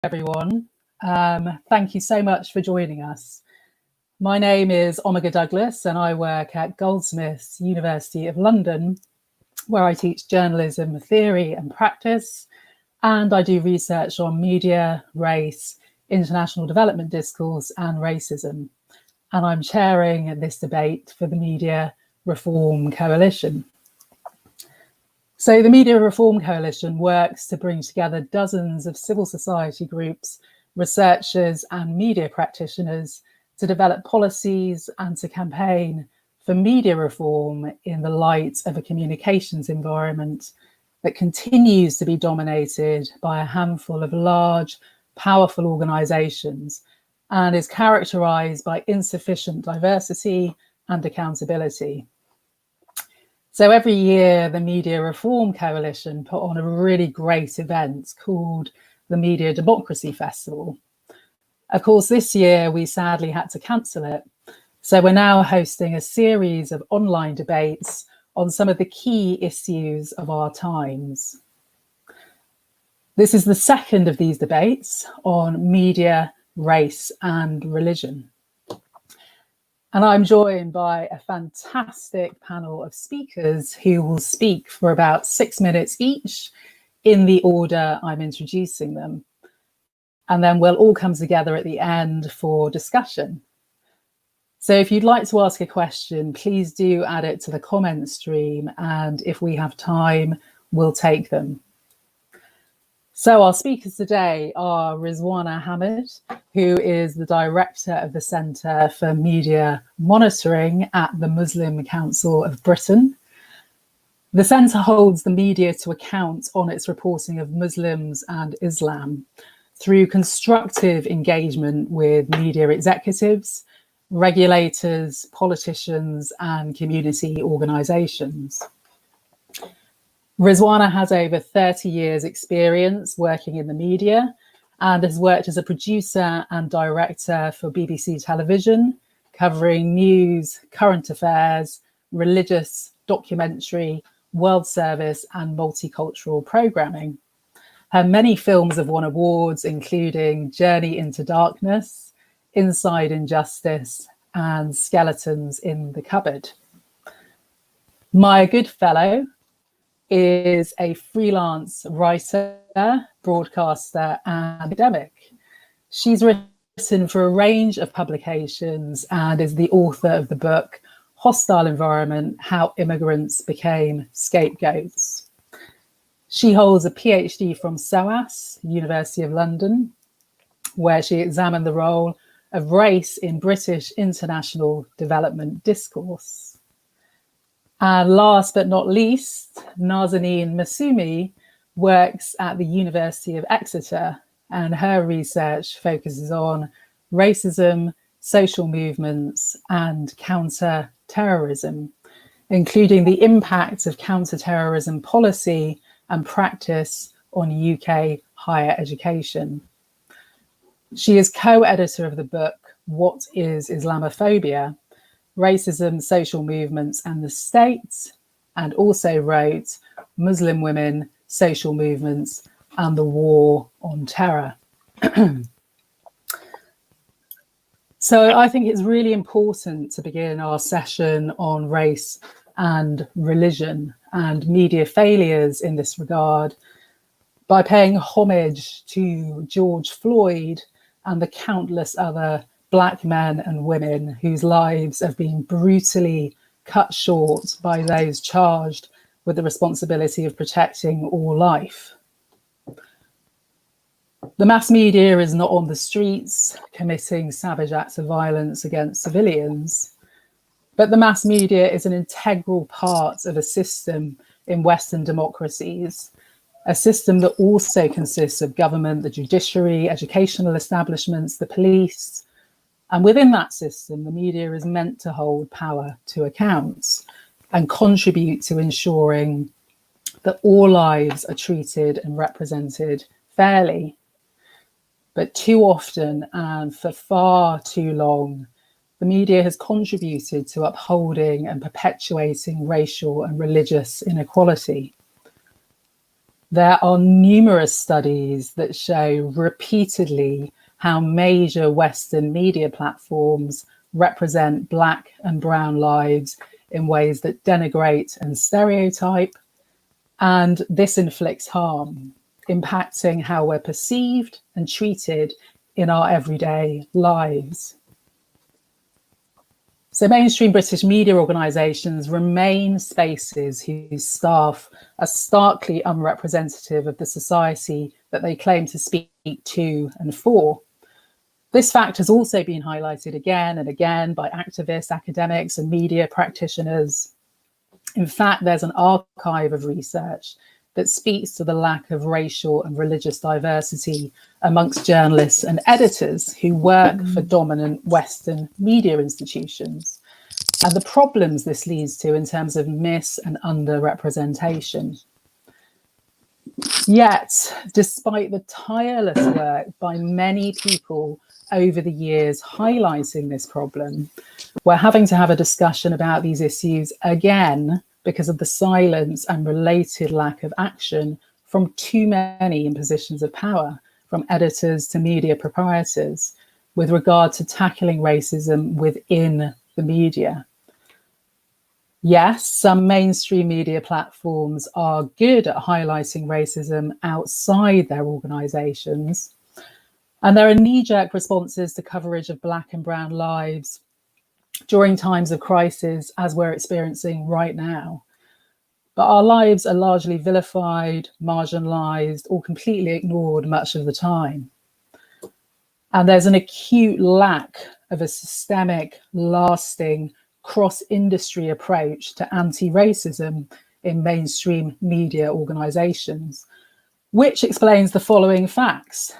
everyone. Thank you so much for joining us. My name is Omega Douglas and I work at Goldsmiths, University of London, where I teach journalism theory and practice, and I do research on media, race, international development discourse and racism. And I'm chairing this debate for the Media Reform Coalition. So the Media Reform Coalition works to bring together dozens of civil society groups, researchers and media practitioners to develop policies and to campaign for media reform in the light of a communications environment that continues to be dominated by a handful of large, powerful organisations and is characterised by insufficient diversity and accountability. So every year, the Media Reform Coalition put on a really great event called the Media Democracy Festival. Of course, this year we sadly had to cancel it. So we're now hosting a series of online debates on some of the key issues of our times. This is the second of these debates on media, race and religion. And I'm joined by a fantastic panel of speakers who will speak for about 6 minutes each in the order I'm introducing them. And then we'll all come together at the end for discussion. So if you'd like to ask a question, please do add it to the comment stream. And if we have time, we'll take them. So our speakers today are Rizwana Hamid, who is the director of the Centre for Media Monitoring at the Muslim Council of Britain. The centre holds the media to account on its reporting of Muslims and Islam through constructive engagement with media executives, regulators, politicians, and community organisations. Rizwana has over 30 years experience working in the media and has worked as a producer and director for BBC Television, covering news, current affairs, religious, documentary, world service and multicultural programming. Her many films have won awards, including Journey into Darkness, Inside Injustice and Skeletons in the Cupboard. Maya Goodfellow is a freelance writer, broadcaster and academic. She's written for a range of publications and is the author of the book Hostile Environment: How Immigrants Became Scapegoats. She holds a PhD from SOAS, University of London, where she examined the role of race in British international development discourse. And last but not least, Narzanin Massoumi works at the University of Exeter, and her research focuses on racism, social movements, and counter-terrorism, including the impact of counter-terrorism policy and practice on UK higher education. She is co-editor of the book, What is Islamophobia? Racism, Social Movements and the State, and also wrote Muslim Women, Social Movements and the War on Terror. So I think it's really important to begin our session on race and religion and media failures in this regard by paying homage to George Floyd and the countless other Black men and women whose lives have been brutally cut short by those charged with the responsibility of protecting all life. The mass media is not on the streets committing savage acts of violence against civilians, but the mass media is an integral part of a system in Western democracies, a system that also consists of government, the judiciary, educational establishments, the police. And within that system, the media is meant to hold power to account and contribute to ensuring that all lives are treated and represented fairly. But too often and for far too long, the media has contributed to upholding and perpetuating racial and religious inequality. There are numerous studies that show repeatedly how major Western media platforms represent Black and brown lives in ways that denigrate and stereotype, and this inflicts harm, impacting how we're perceived and treated in our everyday lives. So mainstream British media organisations remain spaces whose staff are starkly unrepresentative of the society that they claim to speak to and for. This fact has also been highlighted again and again by activists, academics, and media practitioners. In fact, there's an archive of research that speaks to the lack of racial and religious diversity amongst journalists and editors who work for dominant Western media institutions, and the problems this leads to in terms of mis- and underrepresentation. Yet, despite the tireless work by many people over the years highlighting this problem, we're having to have a discussion about these issues again because of the silence and related lack of action from too many in positions of power, from editors to media proprietors, with regard to tackling racism within the media. Yes, some mainstream media platforms are good at highlighting racism outside their organisations, and there are knee-jerk responses to coverage of Black and brown lives during times of crisis, as we're experiencing right now. But our lives are largely vilified, marginalised, or completely ignored much of the time. And there's an acute lack of a systemic, lasting, cross-industry approach to anti-racism in mainstream media organisations, which explains the following facts.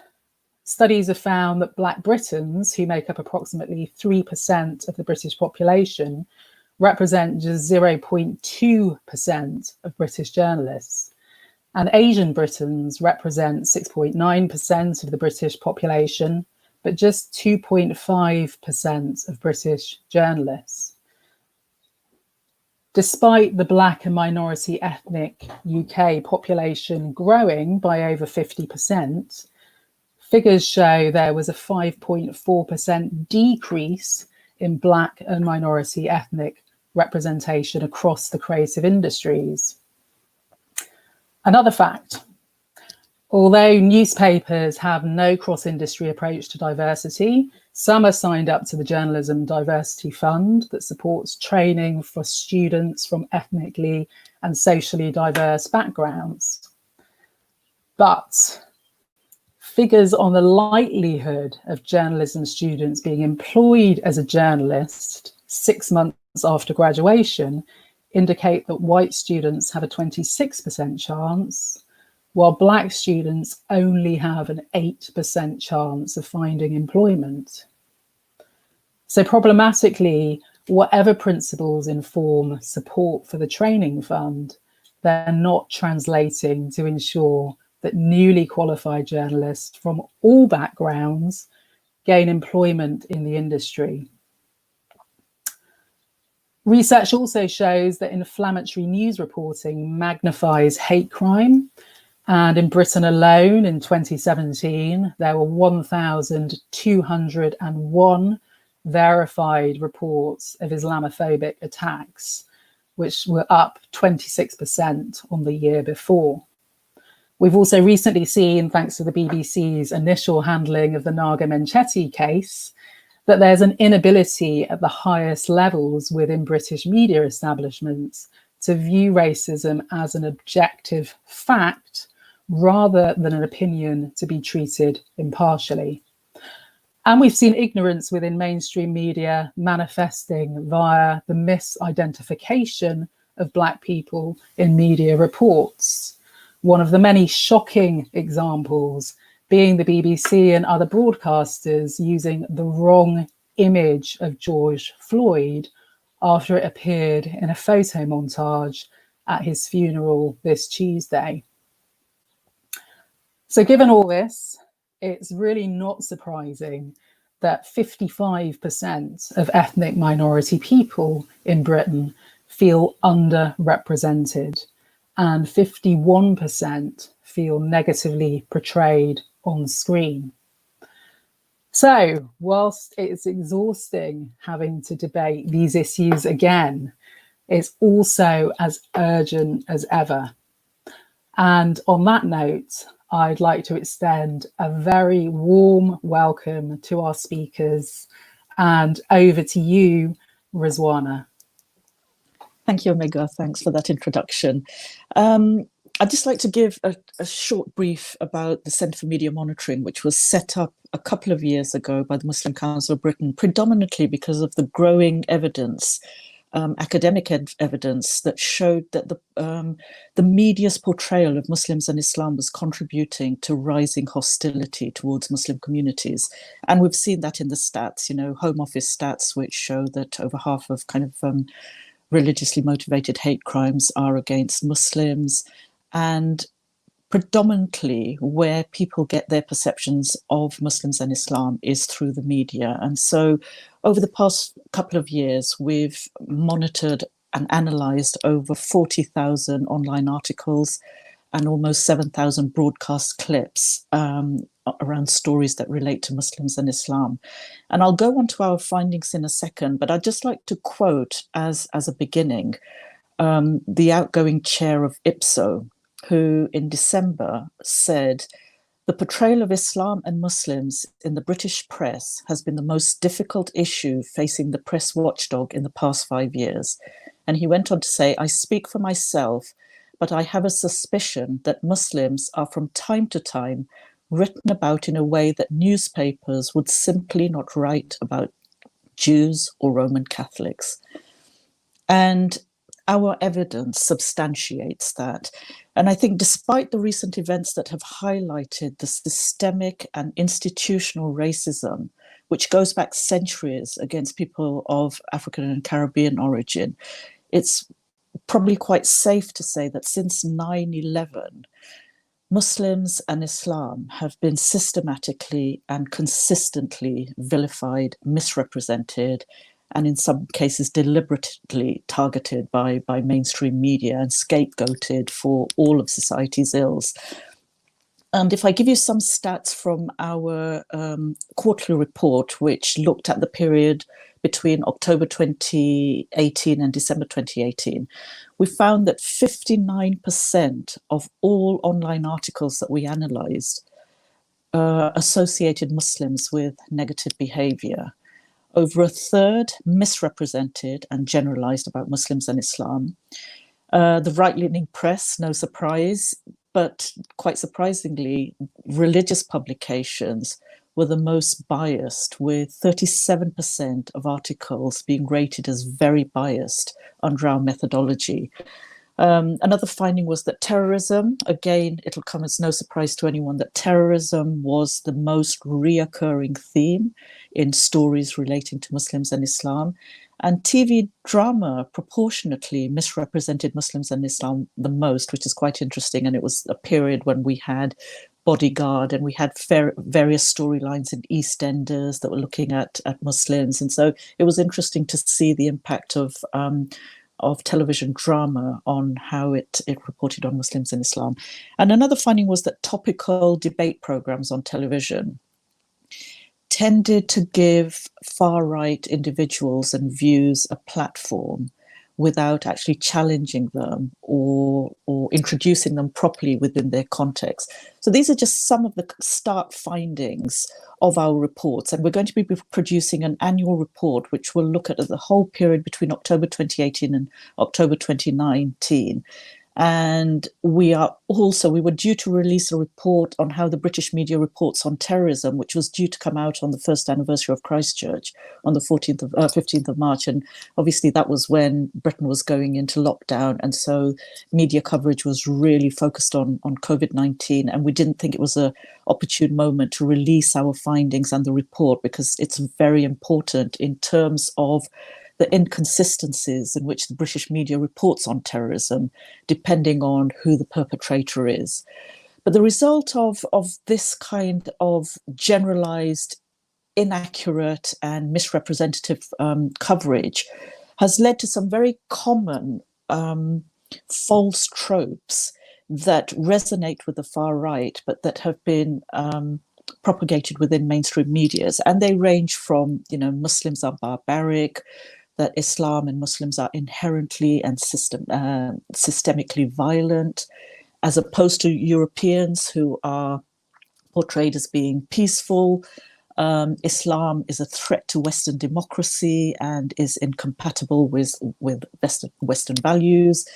Studies have found that Black Britons, who make up approximately 3% of the British population, represent just 0.2% of British journalists. And Asian Britons represent 6.9% of the British population, but just 2.5% of British journalists. Despite the Black and minority ethnic UK population growing by over 50%, figures show there was a 5.4% decrease in Black and minority ethnic representation across the creative industries. Another fact, although newspapers have no cross-industry approach to diversity, some are signed up to the Journalism Diversity Fund that supports training for students from ethnically and socially diverse backgrounds. But figures on the likelihood of journalism students being employed as a journalist 6 months after graduation indicate that white students have a 26% chance, while Black students only have an 8% chance of finding employment. So problematically, whatever principles inform support for the training fund, they're not translating to ensure that newly qualified journalists from all backgrounds gain employment in the industry. Research also shows that inflammatory news reporting magnifies hate crime. And in Britain alone in 2017, there were 1,201 verified reports of Islamophobic attacks, which were up 26% on the year before. We've also recently seen, thanks to the BBC's initial handling of the Naga Menchetti case, that there's an inability at the highest levels within British media establishments to view racism as an objective fact rather than an opinion to be treated impartially. And we've seen ignorance within mainstream media manifesting via the misidentification of Black people in media reports. One of the many shocking examples being the BBC and other broadcasters using the wrong image of George Floyd after it appeared in a photo montage at his funeral this Tuesday. So given all this, it's really not surprising that 55% of ethnic minority people in Britain feel underrepresented, and 51% feel negatively portrayed on screen. So, whilst it's exhausting having to debate these issues again, it's also as urgent as ever. And on that note, I'd like to extend a very warm welcome to our speakers, and over to you, Rizwana. Thank you, Omega. Thanks for that introduction. I'd just like to give a short brief about the Centre for Media Monitoring, which was set up a couple of years ago by the Muslim Council of Britain, predominantly because of the growing evidence, academic evidence that showed that the media's portrayal of Muslims and Islam was contributing to rising hostility towards Muslim communities. And we've seen that in the stats, Home Office stats, which show that over half of religiously motivated hate crimes are against Muslims, and predominantly where people get their perceptions of Muslims and Islam is through the media. And so over the past couple of years, we've monitored and analysed over 40,000 online articles and almost 7,000 broadcast clips around stories that relate to Muslims and Islam. And I'll go on to our findings in a second, but I'd just like to quote as a beginning the outgoing chair of IPSO, who in December said, "The portrayal of Islam and Muslims in the British press has been the most difficult issue facing the press watchdog in the past 5 years." And he went on to say, "I speak for myself, but I have a suspicion that Muslims are from time to time written about in a way that newspapers would simply not write about Jews or Roman Catholics." And our evidence substantiates that. And I think despite the recent events that have highlighted the systemic and institutional racism, which goes back centuries against people of African and Caribbean origin, it's probably quite safe to say that since 9/11, Muslims and Islam have been systematically and consistently vilified, misrepresented, and in some cases deliberately targeted by mainstream media and scapegoated for all of society's ills. And if I give you some stats from our quarterly report, which looked at the period between October 2018 and December 2018, we found that 59% of all online articles that we analysed associated Muslims with negative behaviour. Over a third misrepresented and generalised about Muslims and Islam. The right-leaning press, no surprise, but quite surprisingly, religious publications were the most biased, with 37% of articles being rated as very biased under our methodology. Another finding was that terrorism, again, it'll come as no surprise to anyone that terrorism was the most reoccurring theme in stories relating to Muslims and Islam. And TV drama proportionately misrepresented Muslims and Islam the most, which is quite interesting. And it was a period when we had Bodyguard and we had various storylines in EastEnders that were looking at Muslims. And so it was interesting to see the impact of television drama on how it reported on Muslims and Islam. And another finding was that topical debate programs on television tended to give far-right individuals and views a platform without actually challenging them or introducing them properly within their context. So these are just some of the stark findings of our reports. And we're going to be producing an annual report which will look at the whole period between October 2018 and October 2019. And we were due to release a report on how the British media reports on terrorism, which was due to come out on the first anniversary of Christchurch on the 15th of March. And obviously that was when Britain was going into lockdown. And so media coverage was really focused on COVID-19. And we didn't think it was an opportune moment to release our findings and the report, because it's very important in terms of the inconsistencies in which the British media reports on terrorism, depending on who the perpetrator is. But the result of this kind of generalized, inaccurate and misrepresentative coverage has led to some very common false tropes that resonate with the far right, but that have been propagated within mainstream medias. And they range from, Muslims are barbaric, that Islam and Muslims are inherently and systemically violent, as opposed to Europeans who are portrayed as being peaceful. Islam is a threat to Western democracy and is incompatible with Western values.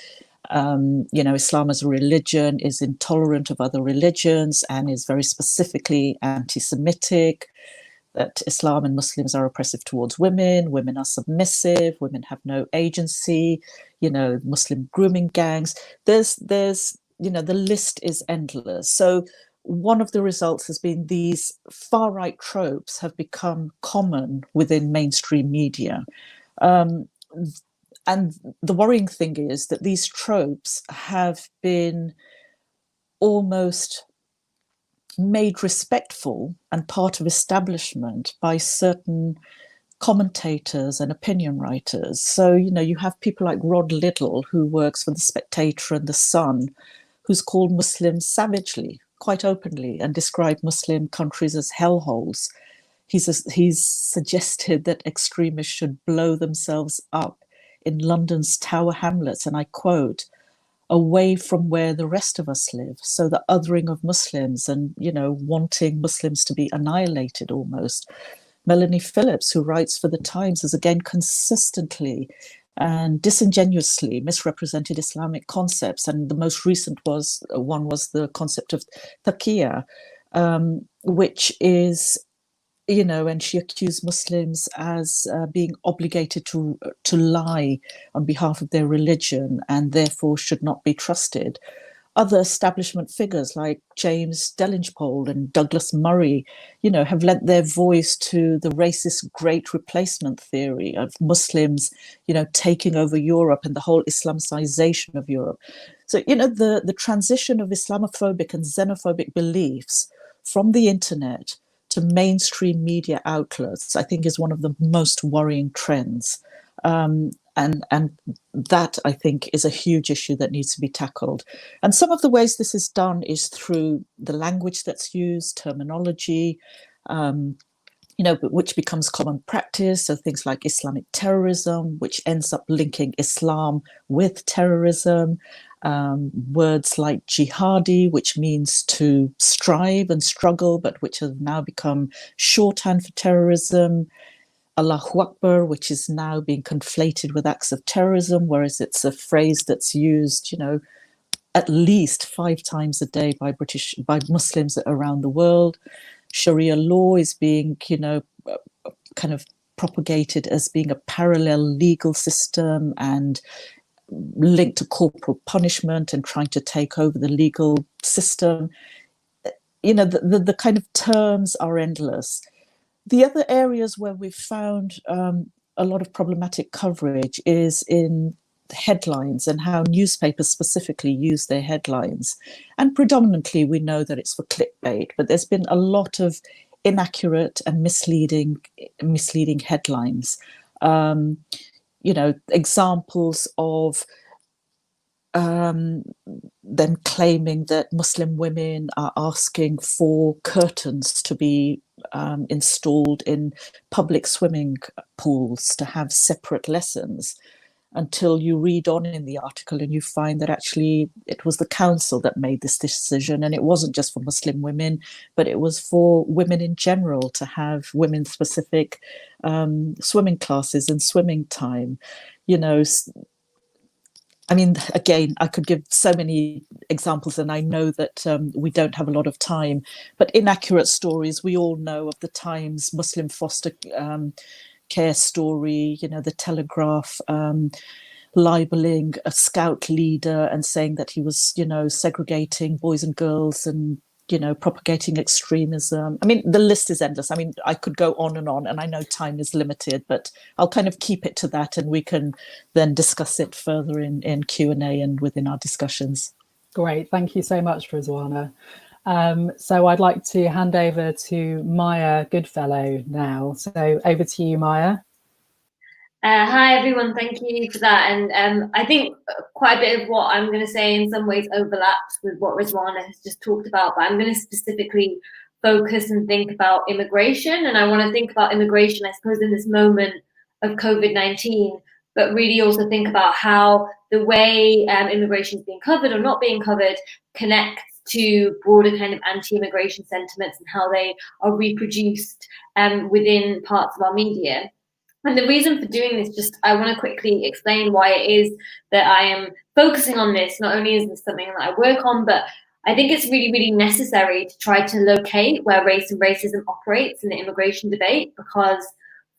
Islam as a religion is intolerant of other religions and is very specifically anti-Semitic. That Islam and Muslims are oppressive towards women, women are submissive, women have no agency, Muslim grooming gangs. There's the list is endless. So one of the results has been these far-right tropes have become common within mainstream media. And the worrying thing is that these tropes have been almost made respectful and part of establishment by certain commentators and opinion writers. So, you have people like Rod Liddell, who works for The Spectator and The Sun, who's called Muslims savagely, quite openly, and described Muslim countries as hellholes. He's suggested that extremists should blow themselves up in London's Tower Hamlets, and I quote, away from where the rest of us live. So the othering of Muslims and, wanting Muslims to be annihilated almost. Melanie Phillips, who writes for The Times, has again consistently and disingenuously misrepresented Islamic concepts. And the most recent one was the concept of taqiyya, which is, and she accused Muslims as being obligated to lie on behalf of their religion and therefore should not be trusted. Other establishment figures like James Delingpole and Douglas Murray, have lent their voice to the racist great replacement theory of Muslims, taking over Europe and the whole Islamicization of Europe. So, the transition of Islamophobic and xenophobic beliefs from the internet to mainstream media outlets, I think, is one of the most worrying trends. And that, I think, is a huge issue that needs to be tackled. And some of the ways this is done is through the language that's used, terminology, which becomes common practice. So things like Islamic terrorism, which ends up linking Islam with terrorism. Words like jihadi, which means to strive and struggle, but which have now become shorthand for terrorism. Allahu Akbar, which is now being conflated with acts of terrorism, whereas it's a phrase that's used, at least 5 times a day by Muslims around the world. Sharia law is being, kind of propagated as being a parallel legal system and linked to corporal punishment and trying to take over the legal system. The kind of terms are endless. The other areas where we've found a lot of problematic coverage is in headlines and how newspapers specifically use their headlines. And predominantly, we know that it's for clickbait, but there's been a lot of inaccurate and misleading headlines. Examples of them claiming that Muslim women are asking for curtains to be installed in public swimming pools to have separate lessons, until you read on in the article and you find that actually it was the council that made this decision, and it wasn't just for Muslim women, but it was for women in general to have women-specific swimming classes and swimming time. Again, I could give so many examples, and I know that we don't have a lot of time, but inaccurate stories. We all know of the Times Muslim foster care story, the Telegraph libeling a scout leader and saying that he was, segregating boys and girls and, propagating extremism. The list is endless. I could go on, and I know time is limited, but I'll kind of keep it to that, and we can then discuss it further in Q&A and within our discussions. Great. Thank you so much, Rizwana. So I'd like to hand over to Maya Goodfellow now. So over to you, Maya. Hi everyone, thank you for that. And I think quite a bit of what I'm going to say in some ways overlaps with what Rizwana has just talked about, but I'm going to specifically focus and think about immigration. And I want to think about immigration, I suppose, in this moment of COVID-19, but really also think about how the way immigration is being covered or not being covered connects to broader kind of anti-immigration sentiments and how they are reproduced within parts of our media. And the reason for doing this, just I want to quickly explain why it is that I am focusing on this. Not only is this something that I work on, but I think it's really, really necessary to try to locate where race and racism operates in the immigration debate, because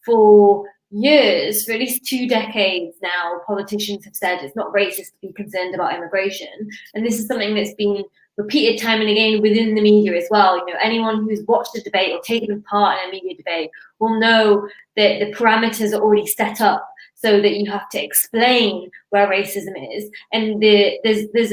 for years, for at least 2 decades now, politicians have said it's not racist to be concerned about immigration. And this is something that's been repeated time and again within the media as well. You know, anyone who's watched a debate or taken part in a media debate will know that the parameters are already set up so that you have to explain where racism is, and there's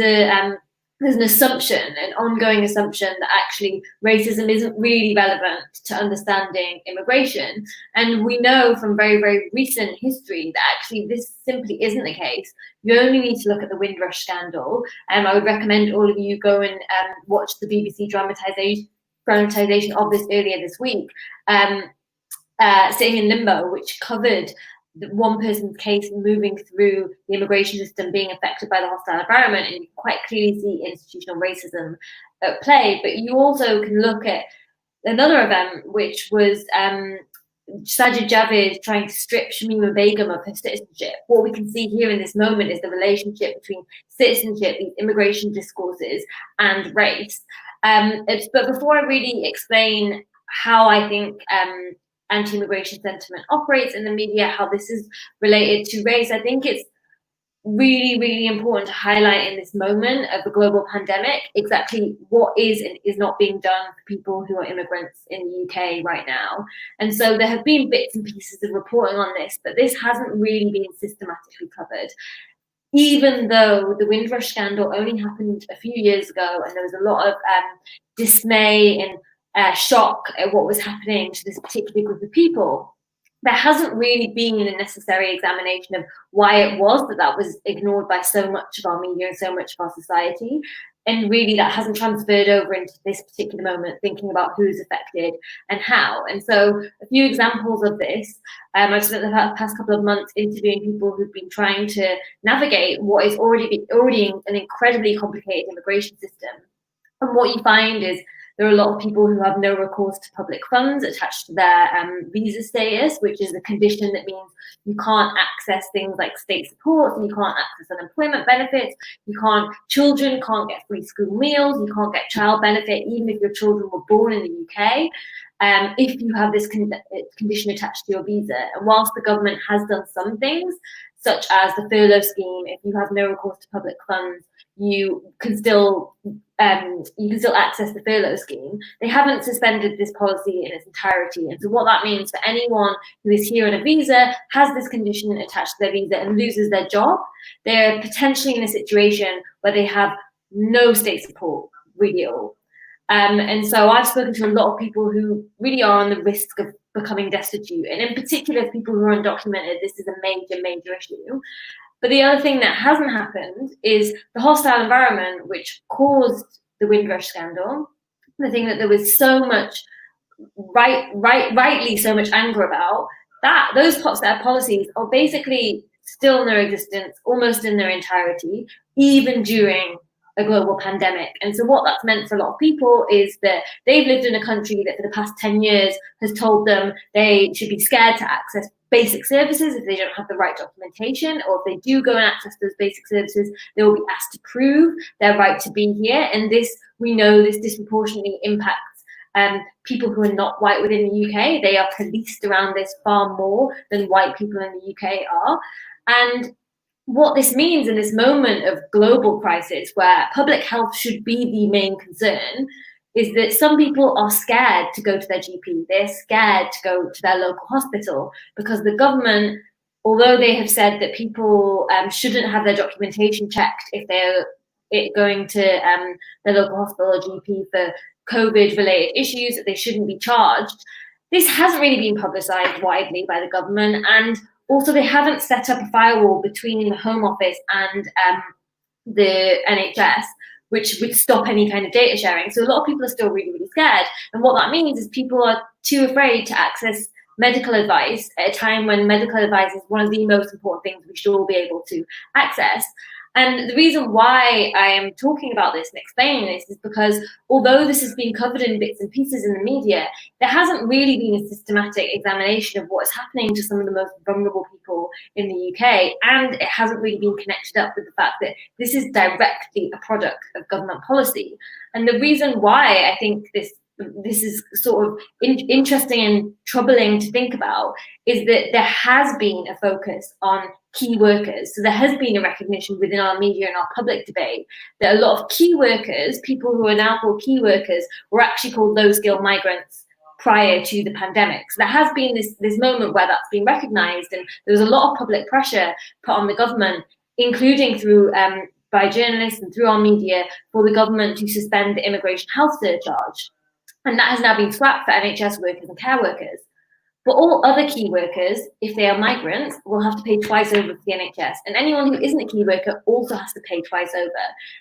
an assumption, an ongoing assumption that actually racism isn't really relevant to understanding immigration. And we know from very, very recent history that actually this simply isn't the case. You only need to look at the Windrush scandal. I would recommend all of you go and watch the BBC dramatization of this earlier this week, Sitting in Limbo, which covered one person's case moving through the immigration system being affected by the hostile environment, and you can quite clearly see institutional racism at play. But you also can look at another event, which was Sajid Javid trying to strip Shamima Begum of her citizenship. What we can see here in this moment is the relationship between citizenship, these immigration discourses, and race. But before I really explain how I think anti-immigration sentiment operates in the media, how this is related to race, I think it's really, really important to highlight in this moment of the global pandemic exactly what is and is not being done for people who are immigrants in the UK right now. And so there have been bits and pieces of reporting on this, but this hasn't really been systematically covered. Even though the Windrush scandal only happened a few years ago, and there was a lot of dismay and shock at what was happening to this particular group of people, there hasn't really been a necessary examination of why it was that was ignored by so much of our media and so much of our society. And really that hasn't transferred over into this particular moment, thinking about who's affected and how. And so a few examples of this, I've spent the past couple of months interviewing people who've been trying to navigate what is already an incredibly complicated immigration system. And what you find is there are a lot of people who have no recourse to public funds attached to their visa status, which is a condition that means you can't access things like state support, so you can't access unemployment benefits, children can't get free school meals, you can't get child benefit, even if your children were born in the UK, if you have this condition attached to your visa. And whilst the government has done some things, such as the furlough scheme, if you have no recourse to public funds, you can still access the furlough scheme. They haven't suspended this policy in its entirety. And so what that means for anyone who is here on a visa, has this condition attached to their visa and loses their job, they're potentially in a situation where they have no state support really at all. And so I've spoken to a lot of people who really are on the risk of becoming destitute. And in particular, people who are undocumented, this is a major, major issue. But the other thing that hasn't happened is the hostile environment, which caused the Windrush scandal, the thing that there was so much, rightly so much anger about, that those policies are basically still in their existence, almost in their entirety, even during a global pandemic. And so what that's meant for a lot of people is that they've lived in a country that for the past 10 years has told them they should be scared to access basic services if they don't have the right documentation, or if they do go and access those basic services, they will be asked to prove their right to be here. And this, we know, this disproportionately impacts people who are not white within the UK. They are policed around this far more than white people in the UK are. And what this means in this moment of global crisis, where public health should be the main concern, is that some people are scared to go to their GP. They're scared to go to their local hospital because the government, although they have said that people shouldn't have their documentation checked if they're going to their local hospital or GP for COVID-related issues, that they shouldn't be charged. This hasn't really been publicised widely by the government, and also they haven't set up a firewall between the Home Office and the NHS, which would stop any kind of data sharing. So a lot of people are still really, really scared. And what that means is people are too afraid to access medical advice at a time when medical advice is one of the most important things we should all be able to access. And the reason why I am talking about this and explaining this is because although this has been covered in bits and pieces in the media, there hasn't really been a systematic examination of what is happening to some of the most vulnerable people in the UK. And it hasn't really been connected up with the fact that this is directly a product of government policy. And the reason why I think this is sort of interesting and troubling to think about is that there has been a focus on key workers. So there has been a recognition within our media and our public debate that a lot of key workers, people who are now called key workers, were actually called low-skilled migrants prior to the pandemic. So there has been this moment where that's been recognised, and there was a lot of public pressure put on the government, including through by journalists and through our media, for the government to suspend the immigration health surcharge. And that has now been scrapped for NHS workers and care workers. But all other key workers, if they are migrants, will have to pay twice over for the NHS. And anyone who isn't a key worker also has to pay twice over.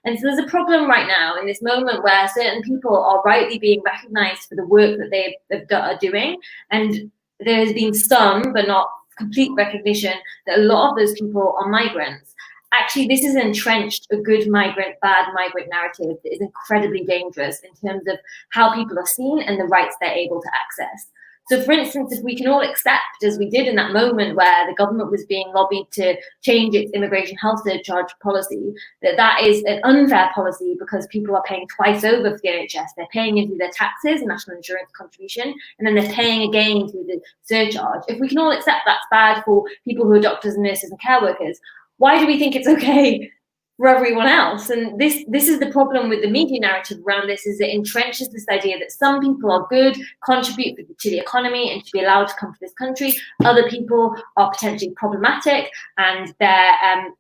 And so there's a problem right now in this moment where certain people are rightly being recognised for the work that they are doing. And there has been some, but not complete recognition, that a lot of those people are migrants. Actually, this has entrenched a good migrant, bad migrant narrative that is incredibly dangerous in terms of how people are seen and the rights they're able to access. So, for instance, if we can all accept, as we did in that moment where the government was being lobbied to change its immigration health surcharge policy, that is an unfair policy because people are paying twice over for the NHS. They're paying into their taxes and national insurance contribution, and then they're paying again through the surcharge. If we can all accept that's bad for people who are doctors and nurses and care workers, why do we think it's okay for everyone else? And this is the problem with the media narrative around this, is it entrenches this idea that some people are good, contribute to the economy and should be allowed to come to this country. Other people are potentially problematic and their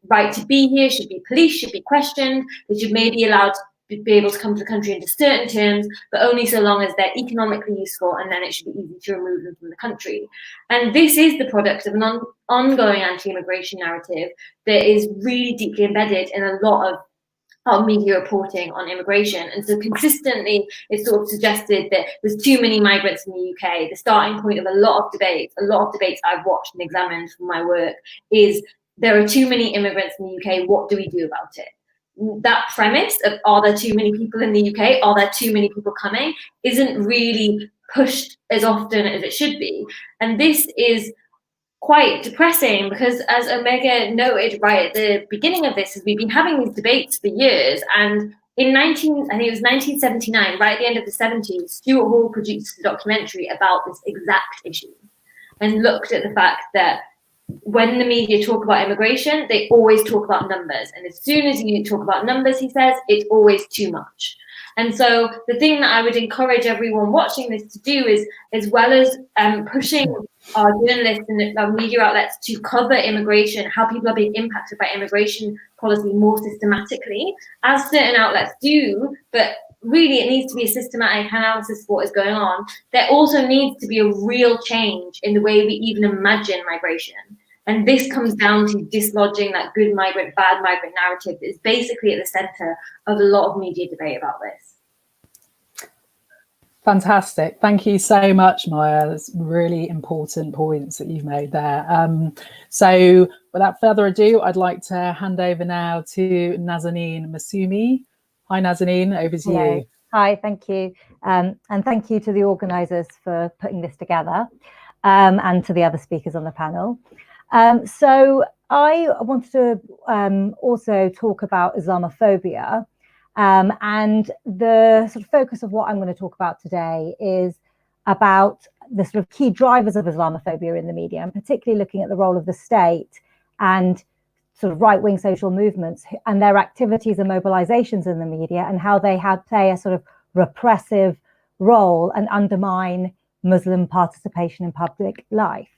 right to be here should be policed, should be questioned. They should maybe be allowed to be able to come to the country under certain terms, but only so long as they're economically useful, and then it should be easy to remove them from the country. And this is the product of an ongoing anti-immigration narrative that is really deeply embedded in a lot of our media reporting on immigration. And so consistently, it's sort of suggested that there's too many migrants in the UK. The starting point of a lot of debates I've watched and examined from my work is there are too many immigrants in the UK. What do we do about it? That premise of are there too many people in the UK, are there too many people coming, isn't really pushed as often as it should be. And this is quite depressing because, as Omega noted right at the beginning of this, we've been having these debates for years. And in 1979, right at the end of the 70s, Stuart Hall produced a documentary about this exact issue and looked at the fact that when the media talk about immigration, they always talk about numbers. And as soon as you talk about numbers, he says, it's always too much. And so the thing that I would encourage everyone watching this to do is, as well as pushing our journalists and our media outlets to cover immigration, how people are being impacted by immigration policy more systematically, as certain outlets do, but really it needs to be a systematic analysis of what is going on. There also needs to be a real change in the way we even imagine migration. And this comes down to dislodging that good migrant, bad migrant narrative that is basically at the centre of a lot of media debate about this. Fantastic. Thank you so much, Maya. That's really important points that you've made there. So without further ado, I'd like to hand over now to Narzanin Massoumi. Hi, Narzanin, over to you. Hi, thank you. And thank you to the organisers for putting this together and to the other speakers on the panel. So I wanted to also talk about Islamophobia. And the sort of focus of what I'm going to talk about today is about the sort of key drivers of Islamophobia in the media, and particularly looking at the role of the state and sort of right-wing social movements and their activities and mobilizations in the media, and how they play a sort of repressive role and undermine Muslim participation in public life.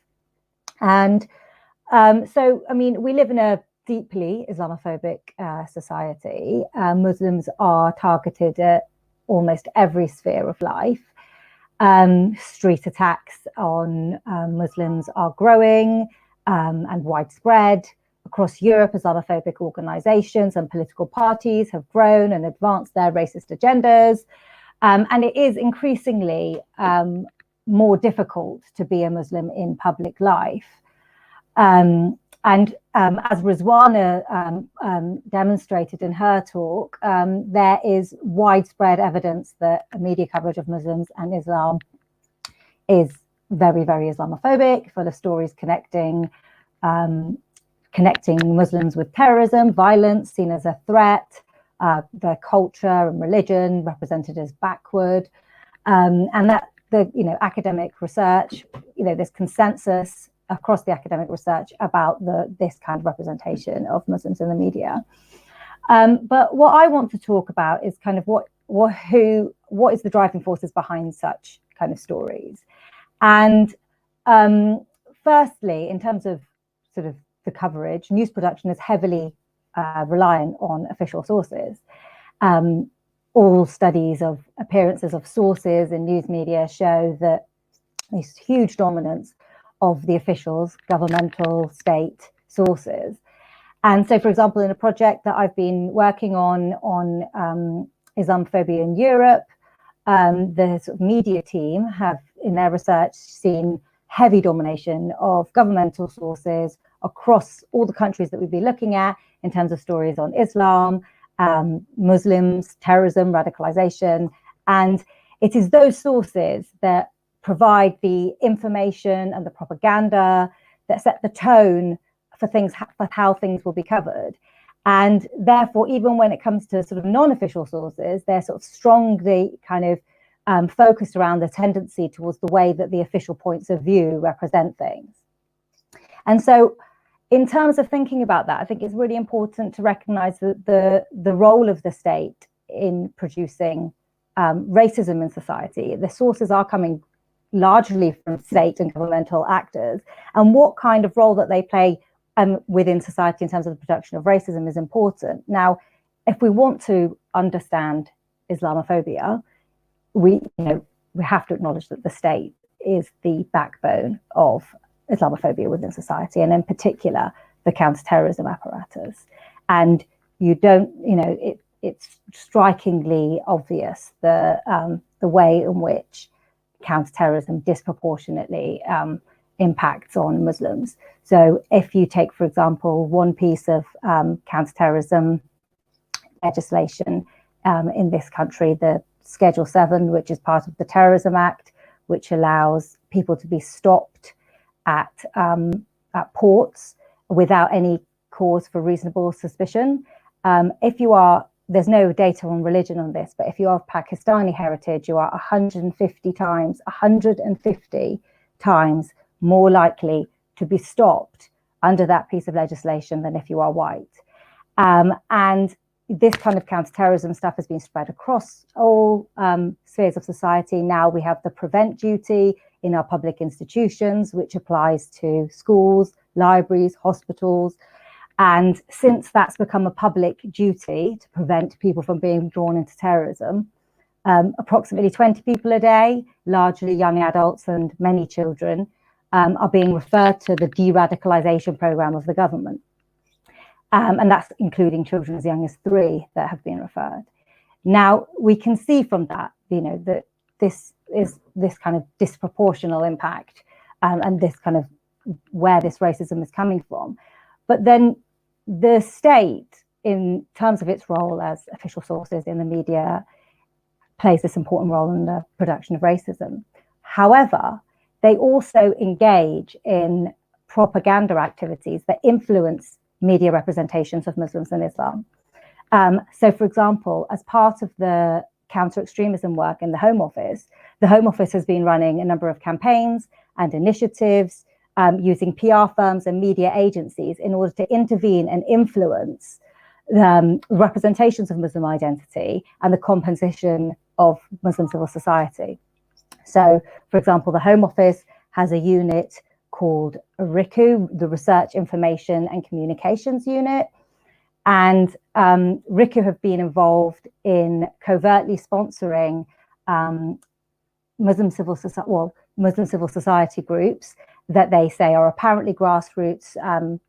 And so, I mean, we live in a deeply Islamophobic society. Muslims are targeted at almost every sphere of life. Street attacks on Muslims are growing. and widespread. Across Europe, Islamophobic organizations and political parties have grown and advanced their racist agendas. And it is increasingly more difficult to be a Muslim in public life. And as Rizwana demonstrated in her talk, there is widespread evidence that media coverage of Muslims and Islam is very, very Islamophobic, full of stories connecting Muslims with terrorism, violence, seen as a threat, their culture and religion represented as backward, and that the academic research, there's consensus across the academic research about this kind of representation of Muslims in the media. But what I want to talk about is kind of what is the driving forces behind such kind of stories. And firstly, in terms of sort of the coverage, news production is heavily reliant on official sources. All studies of appearances of sources in news media show that this huge dominance of the officials, governmental, state sources. And so, for example, in a project that I've been working on Islamophobia in Europe, the sort of media team have, in their research, seen heavy domination of governmental sources across all the countries that we'd be looking at in terms of stories on Islam, Muslims, terrorism, radicalization. And it is those sources that provide the information and the propaganda that set the tone for how things will be covered. And therefore, even when it comes to sort of non-official sources, they're sort of strongly kind of focused around the tendency towards the way that the official points of view represent things. And so in terms of thinking about that, I think it's really important to recognize the role of the state in producing racism in society. The sources are coming largely from state and governmental actors, and what kind of role that they play within society in terms of the production of racism is important. Now, if we want to understand Islamophobia, we have to acknowledge that the state is the backbone of Islamophobia within society, and in particular the counterterrorism apparatus. And it's strikingly obvious the way in which counterterrorism disproportionately impacts on Muslims. So if you take, for example, one piece of counterterrorism legislation in this country, the Schedule 7, which is part of the Terrorism Act, which allows people to be stopped at ports without any cause for reasonable suspicion. There's no data on religion on this, but if you are of Pakistani heritage, you are 150 times more likely to be stopped under that piece of legislation than if you are white. And this kind of counterterrorism stuff has been spread across all spheres of society. Now we have the prevent duty in our public institutions, which applies to schools, libraries, hospitals. And since that's become a public duty to prevent people from being drawn into terrorism, approximately 20 people a day, largely young adults and many children, are being referred to the de-radicalization program of the government. And that's including children as young as 3 that have been referred. Now, we can see from that, that this is this kind of disproportional impact and this kind of where this racism is coming from. But then the state, in terms of its role as official sources in the media, plays this important role in the production of racism. However, they also engage in propaganda activities that influence media representations of Muslims and Islam. So, for example, as part of the counter-extremism work in the Home Office has been running a number of campaigns and initiatives using PR firms and media agencies in order to intervene and influence representations of Muslim identity and the composition of Muslim civil society. So, for example, the Home Office has a unit called RICU, the Research, Information and Communications Unit. And RICU have been involved in covertly sponsoring Muslim civil society groups that they say are apparently grassroots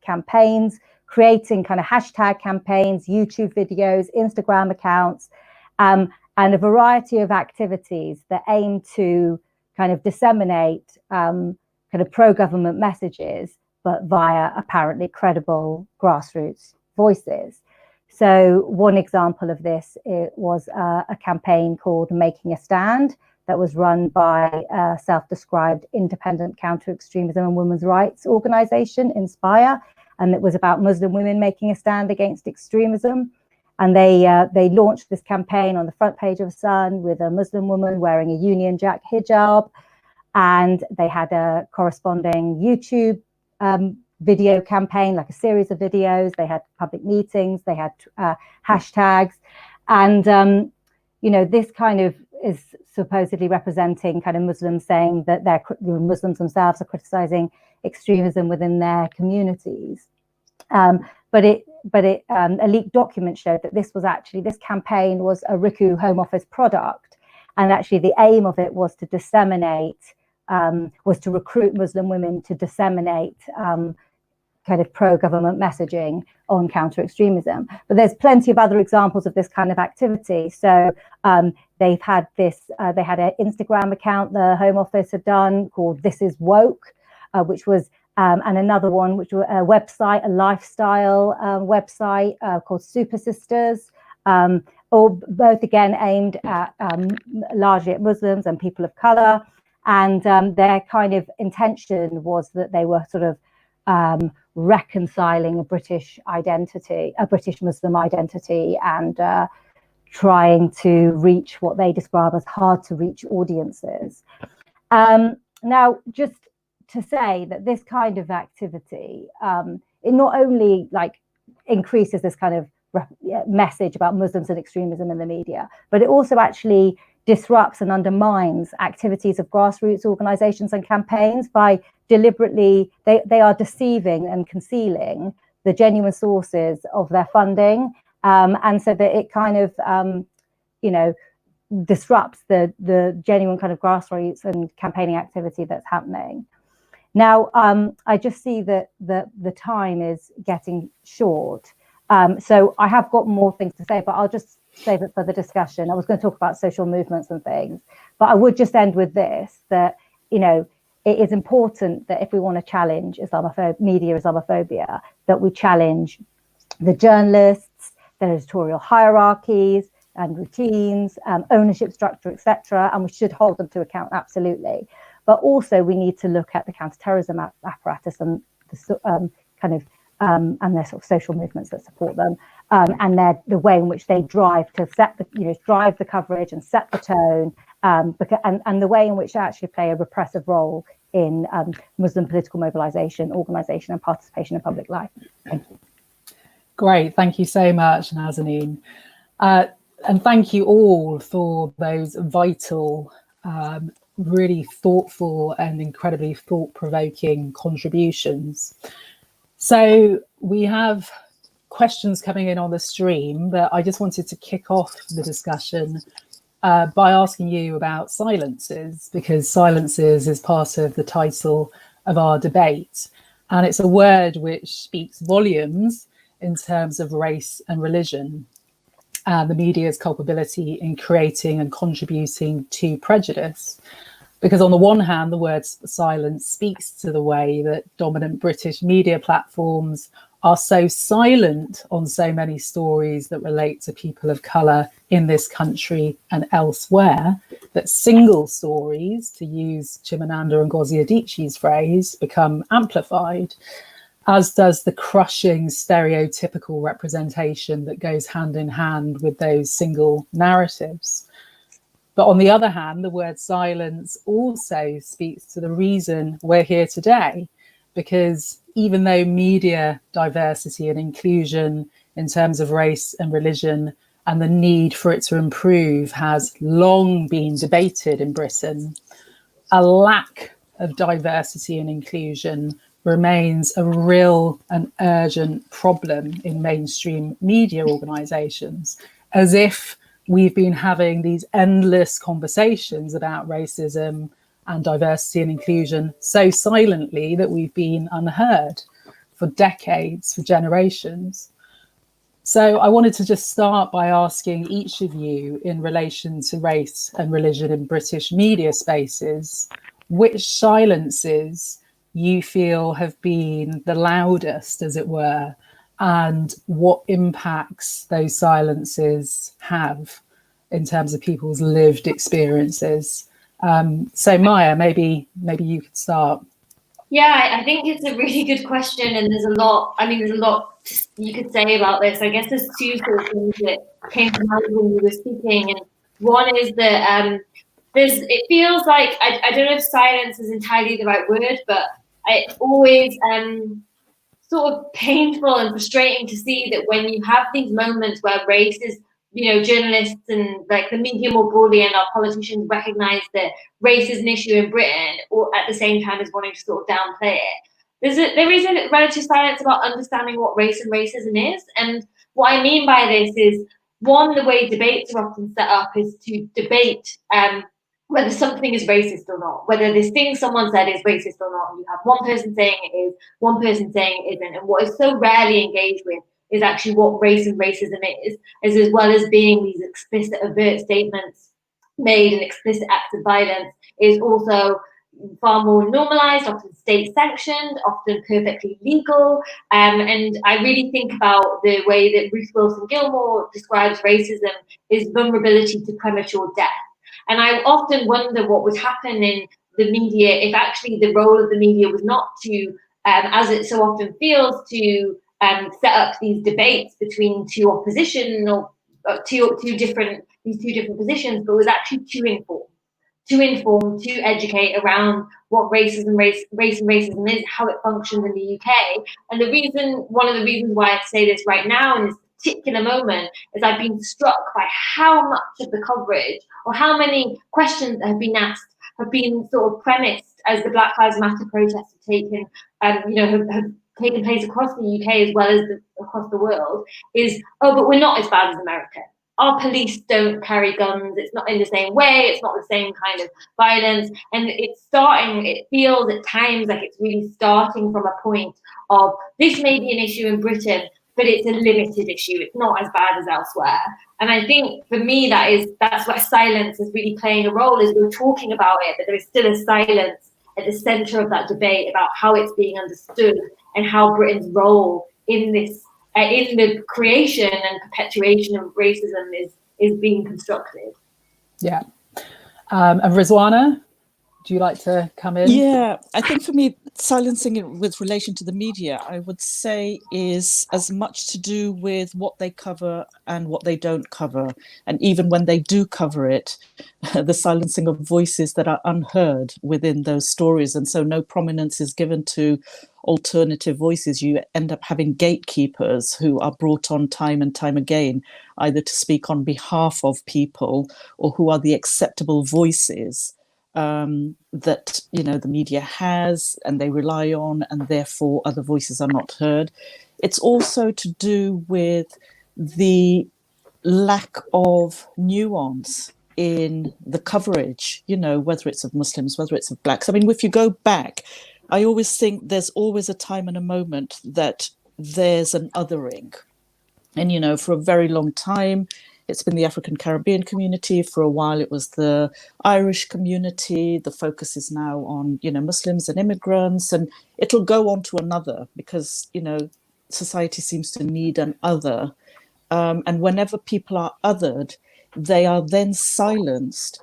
campaigns, creating kind of hashtag campaigns, YouTube videos, Instagram accounts, and a variety of activities that aim to kind of disseminate kind of pro-government messages, but via apparently credible grassroots voices. So one example of this, it was a campaign called Making a Stand that was run by a self-described independent counter-extremism and women's rights organization, Inspire, and it was about Muslim women making a stand against extremism. And they launched this campaign on the front page of Sun with a Muslim woman wearing a Union Jack hijab, and they had a corresponding YouTube video campaign, like a series of videos. They had public meetings, they had hashtags, and you know, this kind of is supposedly representing kind of Muslims saying that Muslims themselves are criticizing extremism within their communities. But a leaked document showed that this campaign was a RICU Home Office product, and actually the aim of it was to disseminate, was to recruit Muslim women to disseminate kind of pro-government messaging on counter-extremism. But there's plenty of other examples of this kind of activity. So they've had this, they had an Instagram account the Home Office had done called This Is Woke, which was, and another one, which was a website, a lifestyle website called Super Sisters, or both again aimed at largely at Muslims and people of color. And their kind of intention was that they were sort of reconciling a British identity, a British Muslim identity, and trying to reach what they describe as hard to reach audiences. Now, just to say that this kind of activity, it not only like increases this kind of message about Muslims and extremism in the media, but it also actually disrupts and undermines activities of grassroots organizations and campaigns by deliberately, they are deceiving and concealing the genuine sources of their funding. And so that it kind of, you know, disrupts the genuine kind of grassroots and campaigning activity that's happening. Now, I just see that the time is getting short. So I have got more things to say, but I'll just save it for the discussion. I was going to talk about social movements and things, but I would just end with this, that, you know, it is important that if we want to challenge media Islamophobia, that we challenge the journalists, the editorial hierarchies and routines, ownership structure, etc., and we should hold them to account, absolutely. But also we need to look at the counterterrorism apparatus and the and their sort of social movements that support them, and the way in which they drive to set drive the coverage and set the tone, and the way in which they actually play a repressive role in Muslim political mobilization, organization, and participation in public life. Thank you. Great, thank you so much, Narzanin. And thank you all for those vital, really thoughtful and incredibly thought-provoking contributions. So we have questions coming in on the stream, but I just wanted to kick off the discussion by asking you about silences, because silences is part of the title of our debate. And it's a word which speaks volumes in terms of race and religion, and the media's culpability in creating and contributing to prejudice. Because on the one hand, the word silence speaks to the way that dominant British media platforms are so silent on so many stories that relate to people of colour in this country and elsewhere, that single stories, to use Chimamanda Ngozi Adichie's phrase, become amplified, as does the crushing stereotypical representation that goes hand in hand with those single narratives. But on the other hand, the word silence also speaks to the reason we're here today, because even though media diversity and inclusion in terms of race and religion and the need for it to improve has long been debated in Britain, a lack of diversity and inclusion remains a real and urgent problem in mainstream media organisations, as if we've been having these endless conversations about racism and diversity and inclusion so silently that we've been unheard for decades, for generations. So I wanted to just start by asking each of you, in relation to race and religion in British media spaces, which silences you feel have been the loudest, as it were, and what impacts those silences have in terms of people's lived experiences. So Maya, maybe you could start. Yeah, I think it's a really good question, and there's a lot you could say about this. I guess there's two sort of things that came to mind when you were speaking, and one is that it feels like, I don't know if silence is entirely the right word, but it's always sort of painful and frustrating to see that when you have these moments where race is, journalists and like the media more broadly and our politicians recognize that race is an issue in Britain, or at the same time as wanting to sort of downplay it. There is a relative silence about understanding what race and racism is. And what I mean by this is, one, the way debates are often set up is to debate whether something is racist or not, whether this thing someone said is racist or not. And you have one person saying it is, one person saying it isn't. And what is so rarely engaged with is actually what race and racism is, as well as being these explicit overt statements made and explicit acts of violence, is also far more normalized, often state sanctioned, often perfectly legal. And I really think about the way that Ruth Wilson Gilmore describes racism is vulnerability to premature death. And I often wonder what would happen in the media if actually the role of the media was not to, as it so often feels, to set up these debates between two opposition or two different positions, but was actually to inform, to educate around what race and racism is, how it functions in the UK. And one of the reasons why I say this right now in this particular moment is I've been struck by how much of the coverage or how many questions that have been asked have been sort of premised as the Black Lives Matter protests have taken, have taken place across the UK as well as across the world, is, oh, but we're not as bad as America. Our police don't carry guns. It's not in the same way. It's not the same kind of violence. And it feels at times like it's really starting from a point of, this may be an issue in Britain, but it's a limited issue. It's not as bad as elsewhere. And I think for me, that's where silence is really playing a role, is we're talking about it, but there is still a silence at the center of that debate about how it's being understood and how Britain's role in this, in the creation and perpetuation of racism is being constructed. Yeah. And Rizwana, do you like to come in? Yeah, I think for me, silencing it with relation to the media, I would say, is as much to do with what they cover and what they don't cover. And even when they do cover it, the silencing of voices that are unheard within those stories. And so no prominence is given to alternative voices. You end up having gatekeepers who are brought on time and time again, either to speak on behalf of people or who are the acceptable voices that the media has and they rely on, and therefore other voices are not heard. It's also to do with the lack of nuance in the coverage, whether it's of Muslims, whether it's of blacks. I mean, if you go back, I always think there's always a time and a moment that there's an othering. And, for a very long time, it's been the African Caribbean community. For a while, it was the Irish community. The focus is now on, Muslims and immigrants, and it'll go on to another because, society seems to need an other. And whenever people are othered, they are then silenced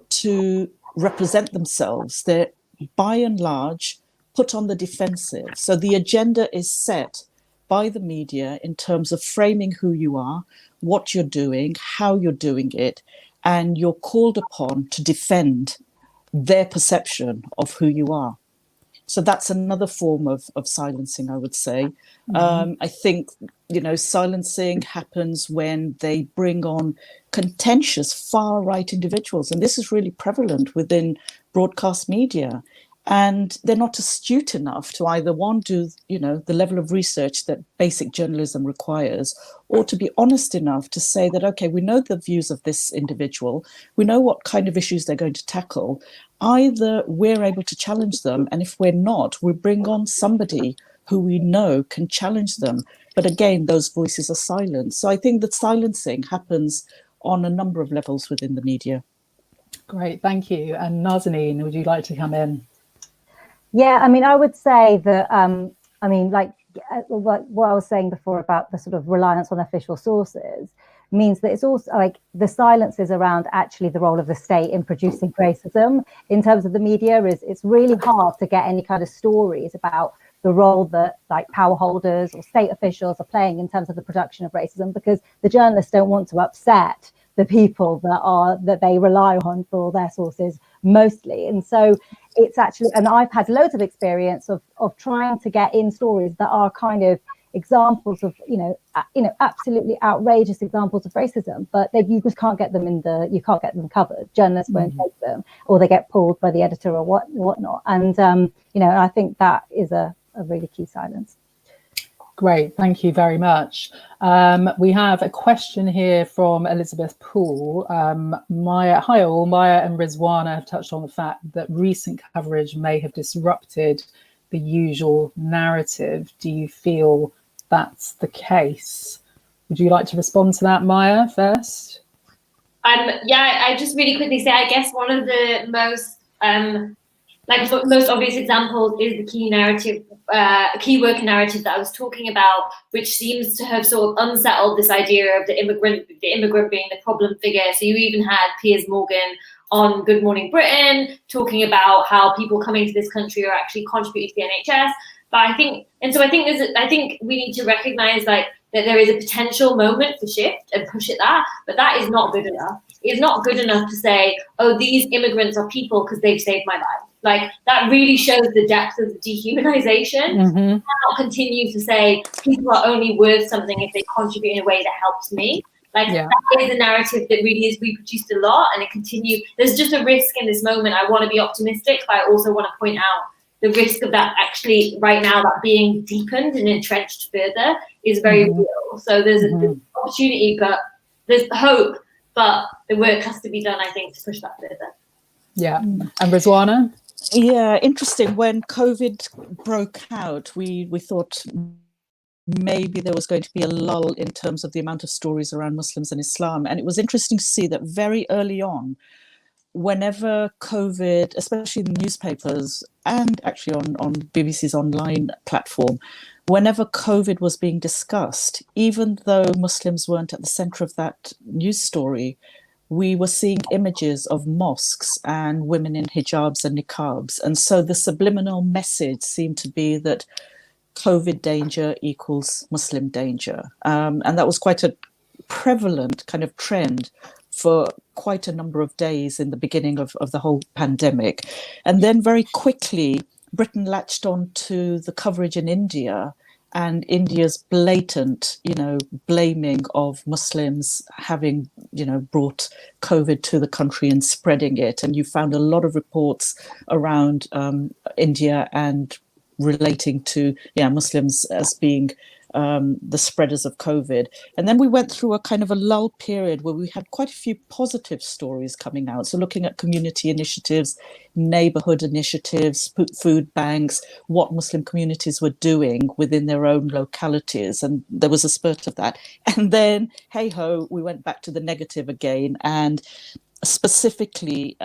to represent themselves. They're, by and large, put on the defensive. So the agenda is set by the media in terms of framing who you are, what you're doing, how you're doing it, and you're called upon to defend their perception of who you are. So that's another form of silencing, I would say. Mm-hmm. I think, silencing happens when they bring on contentious far-right individuals. And this is really prevalent within broadcast media. And they're not astute enough to either, one, do, the level of research that basic journalism requires, or to be honest enough to say that, okay, we know the views of this individual, we know what kind of issues they're going to tackle. Either we're able to challenge them, and if we're not, we bring on somebody who we know can challenge them. But again, those voices are silenced. So I think that silencing happens on a number of levels within the media. Great, thank you. And Narzanin, would you like to come in? Yeah, I mean, I would say that, like what I was saying before about the sort of reliance on official sources means that it's also like the silences around actually the role of the state in producing racism in terms of the media it's really hard to get any kind of stories about the role that like power holders or state officials are playing in terms of the production of racism, because the journalists don't want to upset the people that they rely on for their sources mostly. And so it's actually, and I've had loads of experience of trying to get in stories that are kind of examples of absolutely outrageous examples of racism, but you just can't get them you can't get them covered. Journalists won't take them, or they get pulled by the editor or whatnot. And I think that is a really key silence. Great, thank you very much. We have a question here from Elizabeth Poole. Maya and Rizwana have touched on the fact that recent coverage may have disrupted the usual narrative. Do you feel that's the case? Would you like to respond to that, Maya, first? I just really quickly say, I guess one of the most obvious examples is the key worker narrative that I was talking about, which seems to have sort of unsettled this idea of the immigrant being the problem figure. So you even had Piers Morgan on Good Morning Britain talking about how people coming to this country are actually contributing to the NHS. But I think we need to recognise that there is a potential moment for shift and push at that, but that is not good enough. It's not good enough to say, oh, these immigrants are people because they've saved my life. Like, that really shows the depth of the dehumanization. Mm-hmm. I cannot continue to say people are only worth something if they contribute in a way that helps me. That is a narrative that really is reproduced a lot, and it continues. There's just a risk in this moment. I want to be optimistic, but I also want to point out the risk of that actually right now, that being deepened and entrenched further is very real. So there's an opportunity, but there's hope, but the work has to be done, I think, to push that further. Yeah. And Rizwana? Yeah, interesting. When COVID broke out, we thought maybe there was going to be a lull in terms of the amount of stories around Muslims and Islam. And it was interesting to see that very early on, whenever COVID, especially in the newspapers and actually on BBC's online platform, whenever COVID was being discussed, even though Muslims weren't at the centre of that news story, we were seeing images of mosques and women in hijabs and niqabs. And so the subliminal message seemed to be that COVID danger equals Muslim danger. And that was quite a prevalent kind of trend for quite a number of days in the beginning of the whole pandemic. And then very quickly, Britain latched on to the coverage in India and India's blatant, blaming of Muslims having, brought COVID to the country and spreading it. And you found a lot of reports around India and relating to Muslims as being the spreaders of COVID. And then we went through a kind of a lull period where we had quite a few positive stories coming out. So looking at community initiatives, neighborhood initiatives, food banks, what Muslim communities were doing within their own localities. And there was a spurt of that. And then, hey ho, we went back to the negative again. And specifically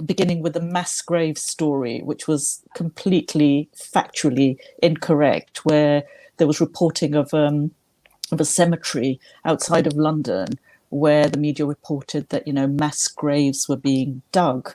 beginning with the mass grave story, which was completely factually incorrect, where there was reporting of a cemetery outside of London where the media reported that, mass graves were being dug.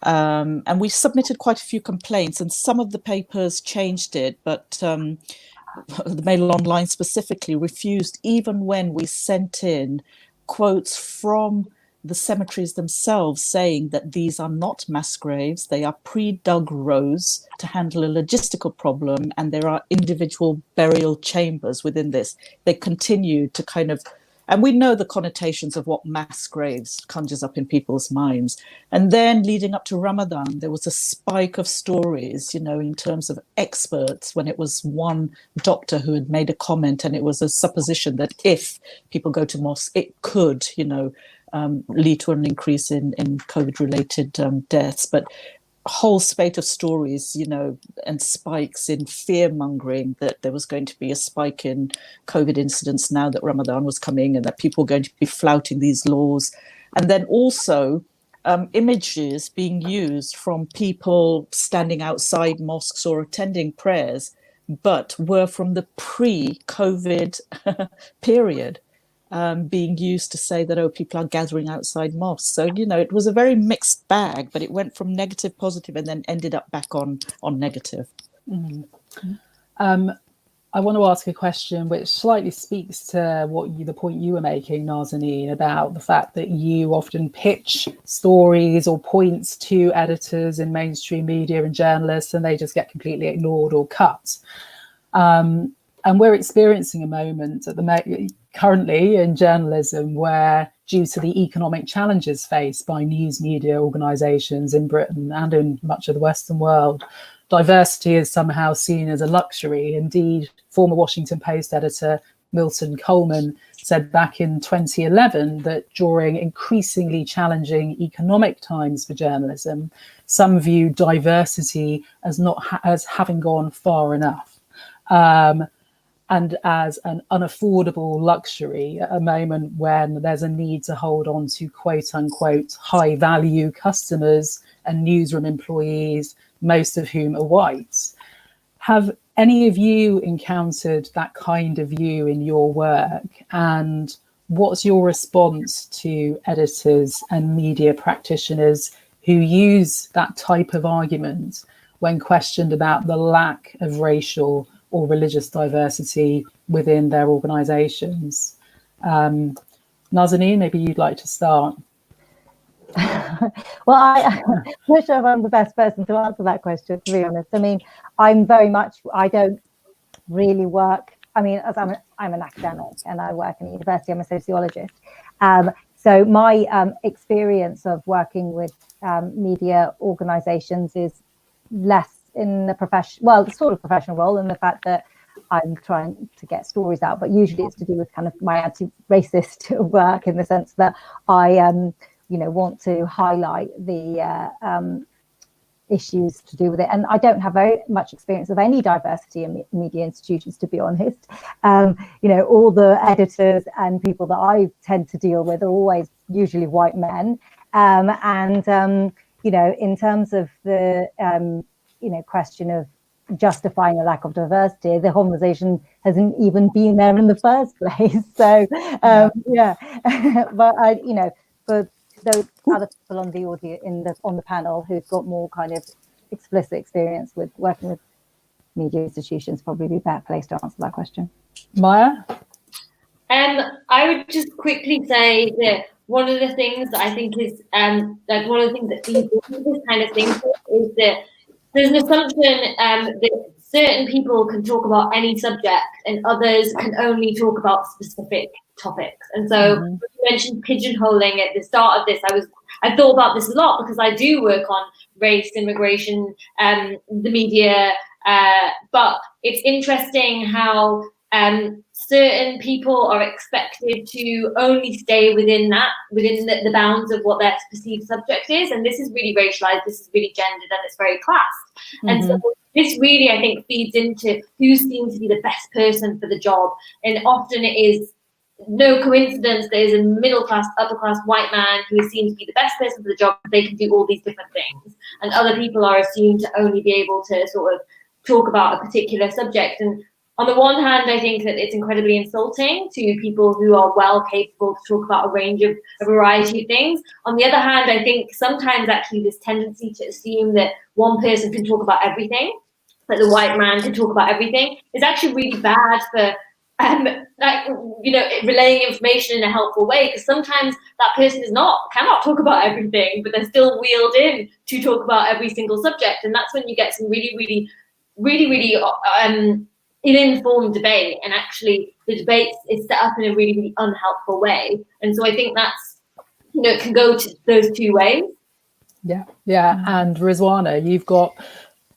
And we submitted quite a few complaints, and some of the papers changed it, but the Mail Online specifically refused, even when we sent in quotes from the cemeteries themselves saying that these are not mass graves, they are pre-dug rows to handle a logistical problem, and there are individual burial chambers within this. They continue to kind of And we know the connotations of what mass graves conjures up in people's minds. And then leading up to Ramadan, there was a spike of stories, in terms of experts, when it was one doctor who had made a comment, and it was a supposition that if people go to mosque, it could, lead to an increase in COVID-related deaths. But a whole spate of stories, and spikes in fear-mongering that there was going to be a spike in COVID incidents now that Ramadan was coming, and that people were going to be flouting these laws. And then also images being used from people standing outside mosques or attending prayers, but were from the pre-COVID period. Being used to say that, people are gathering outside mosques. So, it was a very mixed bag, but it went from negative, positive, and then ended up back on negative. I want to ask a question which slightly speaks to the point you were making, Narzanin, about the fact that you often pitch stories or points to editors in mainstream media and journalists, and they just get completely ignored or cut. And we're experiencing a moment currently in journalism where, due to the economic challenges faced by news media organisations in Britain and in much of the Western world, diversity is somehow seen as a luxury. Indeed, former Washington Post editor Milton Coleman said back in 2011 that during increasingly challenging economic times for journalism, some view diversity as having gone far enough. And as an unaffordable luxury at a moment when there's a need to hold on to quote unquote high value customers and newsroom employees, most of whom are white. Have any of you encountered that kind of view in your work? And what's your response to editors and media practitioners who use that type of argument when questioned about the lack of racial or religious diversity within their organisations? Narzanin, maybe you'd like to start. Well, I'm not sure if I'm the best person to answer that question, to be honest. I mean, I don't really work. I mean, as I'm an academic and I work in a university, I'm a sociologist. So my experience of working with media organisations is less in the the sort of professional role, and the fact that I'm trying to get stories out, but usually it's to do with kind of my anti-racist work, in the sense that I want to highlight the issues to do with it. And I don't have very much experience of any diversity in media institutions, to be honest. All the editors and people that I tend to deal with are always usually white men. In terms of the question of justifying a lack of diversity, the conversation hasn't even been there in the first place. So but for those other people on the audio on the panel who've got more kind of explicit experience with working with media institutions, probably be a better place to answer that question. Maya? I would just quickly say that one of the things that I think is one of the things that feeds into this kind of thing is that there's an assumption that certain people can talk about any subject and others can only talk about specific topics. And so when you mentioned pigeonholing at the start of this, I thought about this a lot because I do work on race, immigration, the media, but it's interesting how certain people are expected to only stay within the bounds of what their perceived subject is. And this is really racialized, this is really gendered, and it's very classed. And so this really, I think, feeds into who seems to be the best person for the job. And often it is no coincidence there's a middle class, upper class white man who seems to be the best person for the job. They can do all these different things. And other people are assumed to only be able to sort of talk about a particular subject. And on the one hand, I think that it's incredibly insulting to people who are well capable to talk about a variety of things. On the other hand, I think sometimes actually this tendency to assume that one person can talk about everything, that the white man can talk about everything, is actually really bad for relaying information in a helpful way, because sometimes that person cannot talk about everything, but they're still wheeled in to talk about every single subject. And that's when you get some really ill-informed debate, and actually the debate is set up in a really, really unhelpful way. And so I think that's, it can go to those two ways. Yeah. And Rizwana, you've got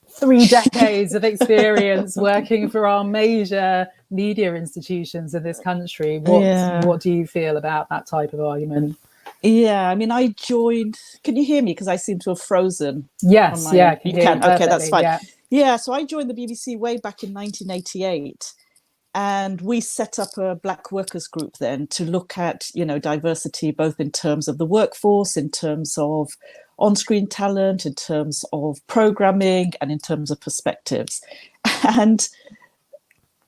3 decades of experience working for our major media institutions in this country. What do you feel about that type of argument? Yeah, I mean, I joined. Can you hear me? Because I seem to have frozen. Yes, you can. Okay, that's fine. Yeah, so I joined the BBC way back in 1988, and we set up a Black workers group then to look at, diversity, both in terms of the workforce, in terms of on-screen talent, in terms of programming, and in terms of perspectives. And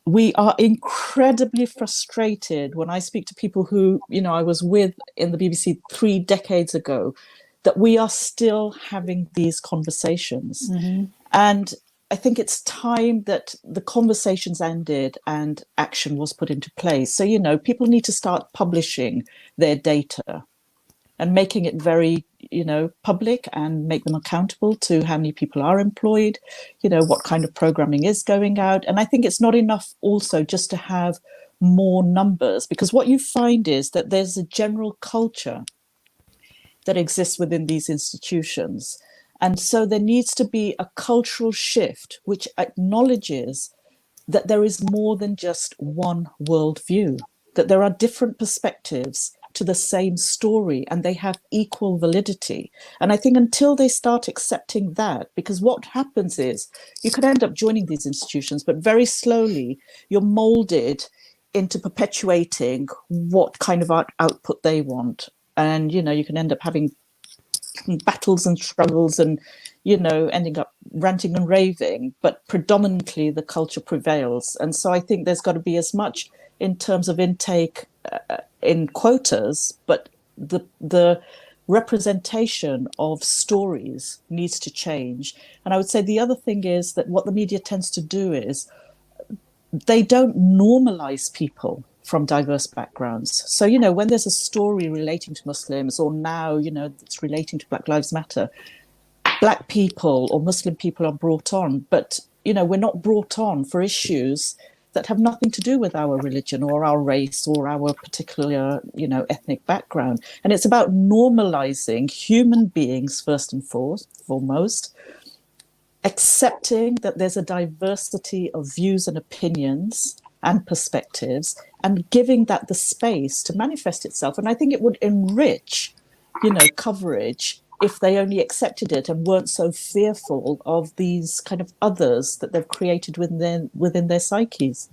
we are incredibly frustrated when I speak to people who, I was with in the BBC 3 decades ago, that we are still having these conversations. Mm-hmm. And I think it's time that the conversations ended and action was put into place. So, people need to start publishing their data and making it very, public, and make them accountable to how many people are employed, what kind of programming is going out. And I think it's not enough also just to have more numbers, because what you find is that there's a general culture that exists within these institutions. And so there needs to be a cultural shift which acknowledges that there is more than just one worldview, that there are different perspectives to the same story, and they have equal validity. And I think until they start accepting that, because what happens is you could end up joining these institutions, but very slowly you're molded into perpetuating what kind of output they want. And, you can end up having battles and struggles and, ending up ranting and raving, but predominantly the culture prevails. And so I think there's got to be as much in terms of intake in quotas, but the representation of stories needs to change. And I would say the other thing is that what the media tends to do is they don't normalize people from diverse backgrounds. So, when there's a story relating to Muslims, or now, it's relating to Black Lives Matter, Black people or Muslim people are brought on. But, we're not brought on for issues that have nothing to do with our religion or our race or our particular, ethnic background. And it's about normalizing human beings first and foremost, accepting that there's a diversity of views and opinions and perspectives, and giving that the space to manifest itself. And I think it would enrich, coverage if they only accepted it and weren't so fearful of these kind of others that they've created within their psyches.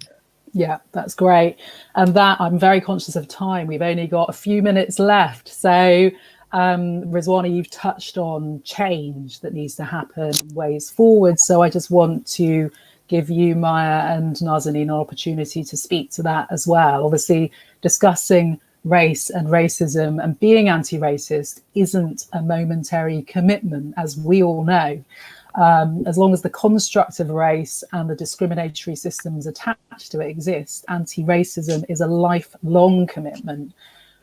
Yeah, that's great. And that, I'm very conscious of time. We've only got a few minutes left. So, Rizwana, you've touched on change that needs to happen, ways forward. So I just want to give you, Maya and Narzanin, an opportunity to speak to that as well. Obviously, discussing race and racism and being anti-racist isn't a momentary commitment, as we all know. As long as the construct of race and the discriminatory systems attached to it exist, anti-racism is a lifelong commitment.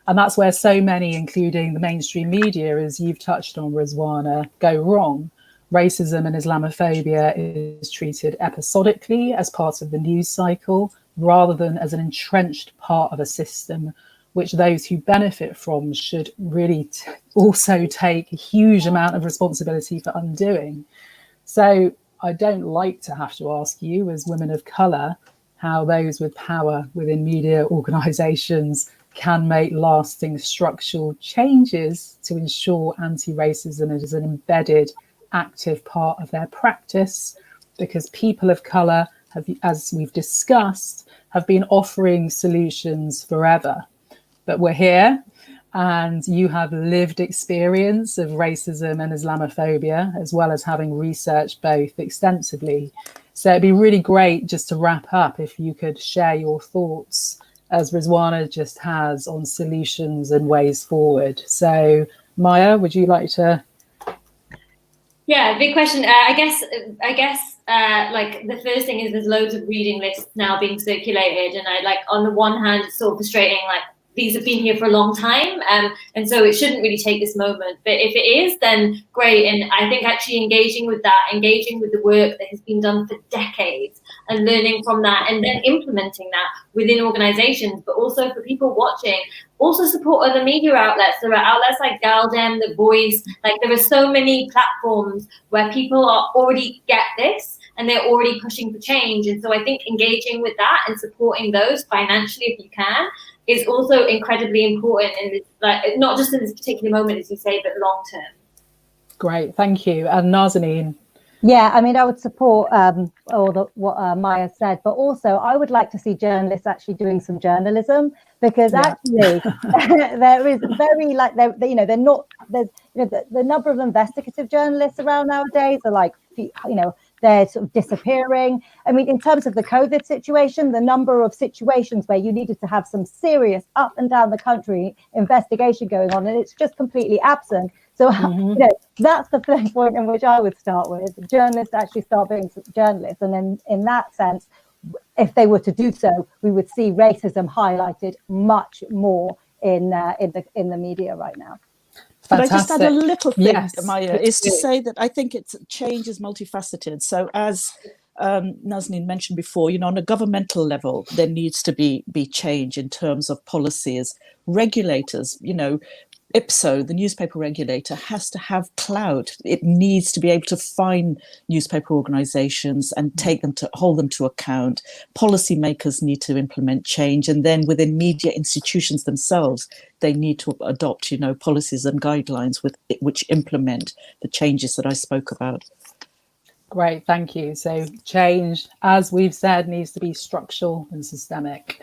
And that's where so many, including the mainstream media, as you've touched on, Rizwana, go wrong. Racism and Islamophobia is treated episodically as part of the news cycle, rather than as an entrenched part of a system, which those who benefit from should really also take a huge amount of responsibility for undoing. So I don't like to have to ask you, as women of colour, how those with power within media organisations can make lasting structural changes to ensure anti-racism is an embedded, active part of their practice, because people of colour have, as we've discussed, have been offering solutions forever. But we're here, and you have lived experience of racism and Islamophobia, as well as having researched both extensively. So it'd be really great, just to wrap up, if you could share your thoughts, as Rizwana just has, on solutions and ways forward. So Maya, would you like to? Yeah, big question. I guess like the first thing is there's loads of reading lists now being circulated, and on the one hand, it's sort of frustrating, these have been here for a long time, and so it shouldn't really take this moment. But if it is, then great. And I think actually engaging with the work that has been done for decades, and learning from that, and then implementing that within organizations, but also for people watching, also support other media outlets. There are outlets like Galdem, The Voice, like there are so many platforms where people are already get this and they're already pushing for change. And so I think engaging with that and supporting those financially if you can is also incredibly important in this, like not just in this particular moment, as you say, but long term. Great, thank you. And Narzanin? Yeah, I mean, I would support what Maya said, but also I would like to see journalists actually doing some journalism, because actually there is very they're not, there's the number of investigative journalists around nowadays are like, they're sort of disappearing. I mean, in terms of the COVID situation, the number of situations where you needed to have some serious up and down the country investigation going on, and it's just completely absent. So, that's the first point in which I would start with. Journalists actually start being journalists. And then in that sense, if they were to do so, we would see racism highlighted much more in the media right now. But I just add a little thing, yes, Maya, is to say that I think change is multifaceted. So as Narzanin mentioned before, on a governmental level, there needs to be change in terms of policies. Regulators, IPSO, the newspaper regulator, has to have clout. It needs to be able to find newspaper organizations and hold them to account. Policymakers need to implement change. And then within media institutions themselves, they need to adopt, policies and guidelines which implement the changes that I spoke about. Great, thank you. So change, as we've said, needs to be structural and systemic.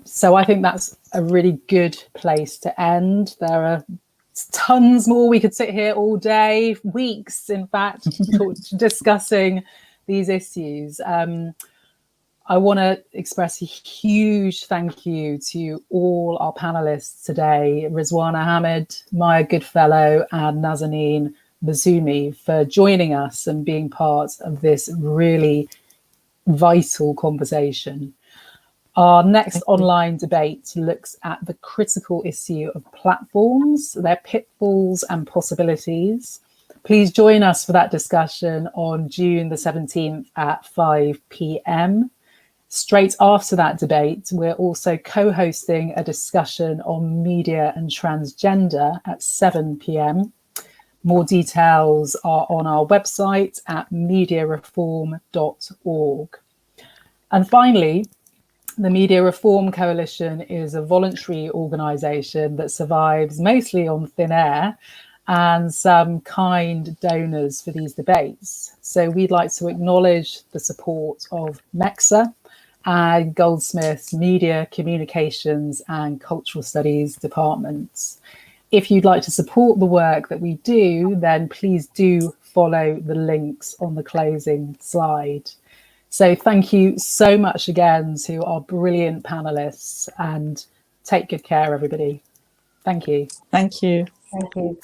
So I think that's a really good place to end. There are tons more. We could sit here all day, weeks, in fact, discussing these issues. I want to express a huge thank you to all our panelists today, Rizwana Hamid, Maya Goodfellow, and Narzanin Massoumi, for joining us and being part of this really vital conversation. Our next online debate looks at the critical issue of platforms, their pitfalls and possibilities. Please join us for that discussion on June the 17th at 5 p.m. Straight after that debate, we're also co-hosting a discussion on media and transgender at 7 p.m. More details are on our website at mediareform.org. And finally, the Media Reform Coalition is a voluntary organisation that survives mostly on thin air and some kind donors for these debates. So we'd like to acknowledge the support of MEXA and Goldsmiths Media, Communications and Cultural Studies departments. If you'd like to support the work that we do, then please do follow the links on the closing slide. So thank you so much again to our brilliant panelists, and take good care, everybody. Thank you. Thank you. Thank you.